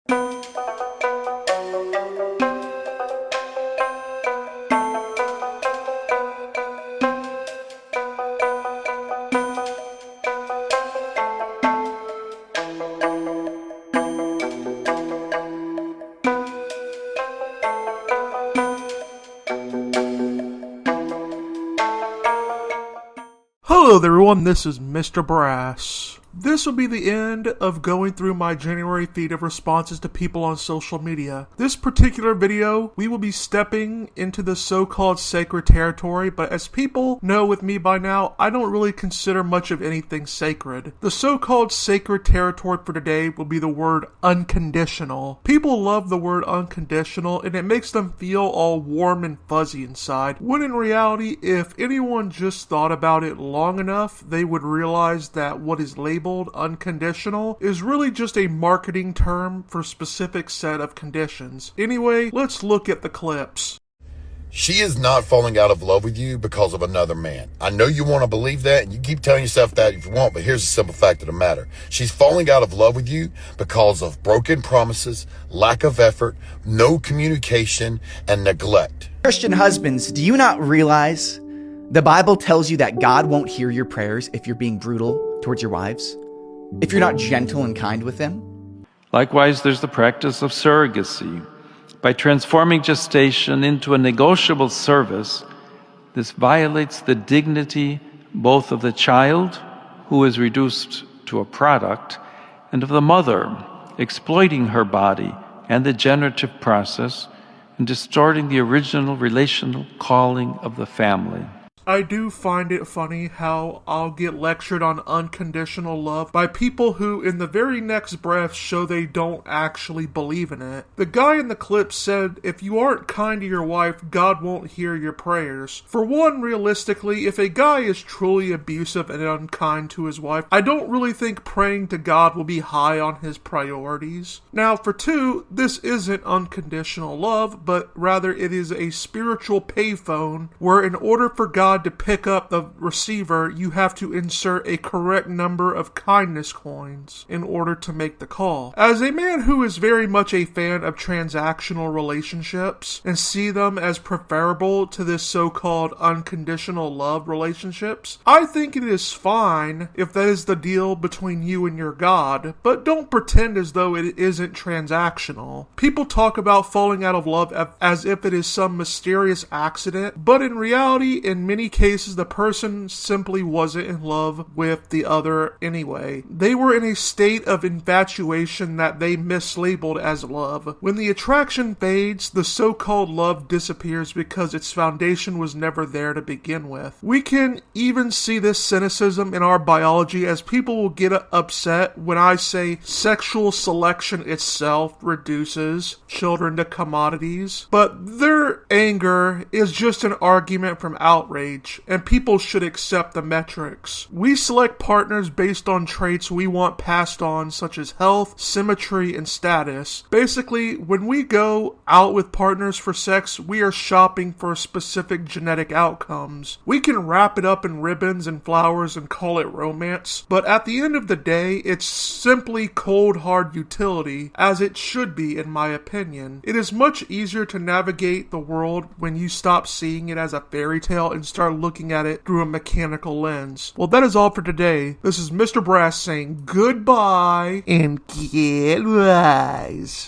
Hello there everyone, this is Mr. Brass. This will be the end of going through my January feed of responses to people on social media. This particular video, we will be stepping into the so-called sacred territory, but as people know with me by now, I don't really consider much of anything sacred. The so-called sacred territory for today will be the word unconditional. People love the word unconditional and it makes them feel all warm and fuzzy inside, when in reality, if anyone just thought about it long enough, they would realize that what is labeled unconditional is really just a marketing term for a specific set of conditions. Anyway, let's look at the clips. She is not falling out of love with you because of another man. I know you want to believe that, and you keep telling yourself that if you want, but here's the simple fact of the matter. She's falling out of love with you because of broken promises, lack of effort, no communication, and neglect. Christian husbands, do you not realize the Bible tells you that God won't hear your prayers if you're being brutal towards your wives, if you're not gentle and kind with them? Likewise, there's the practice of surrogacy. By transforming gestation into a negotiable service, this violates the dignity both of the child, who is reduced to a product, and of the mother, exploiting her body and the generative process and distorting the original relational calling of the family. I do find it funny how I'll get lectured on unconditional love by people who in the very next breath show they don't actually believe in it. The guy in the clip said, if you aren't kind to your wife, God won't hear your prayers. For one, realistically, if a guy is truly abusive and unkind to his wife, I don't really think praying to God will be high on his priorities. Now, for two, this isn't unconditional love, but rather it is a spiritual payphone where in order for God to pick up the receiver, you have to insert a correct number of kindness coins in order to make the call. As a man who is very much a fan of transactional relationships and see them as preferable to this so-called unconditional love relationships, I think it is fine if that is the deal between you and your God, but don't pretend as though it isn't transactional. People talk about falling out of love as if it is some mysterious accident, but in reality, in many cases, the person simply wasn't in love with the other anyway. They were in a state of infatuation that they mislabeled as love. When the attraction fades, the so-called love disappears because its foundation was never there to begin with. We can even see this cynicism in our biology as people will get upset when I say sexual selection itself reduces children to commodities, but their anger is just an argument from outrage, and people should accept the metrics. We select partners based on traits we want passed on, such as health, symmetry, and status. Basically, when we go out with partners for sex, we are shopping for specific genetic outcomes. We can wrap it up in ribbons and flowers and call it romance, but at the end of the day, it's simply cold hard utility, as it should be in my opinion. It is much easier to navigate the world when you stop seeing it as a fairy tale and start looking at it through a mechanical lens. Well, that is all for today. This is Mr. Brass saying goodbye and get wise.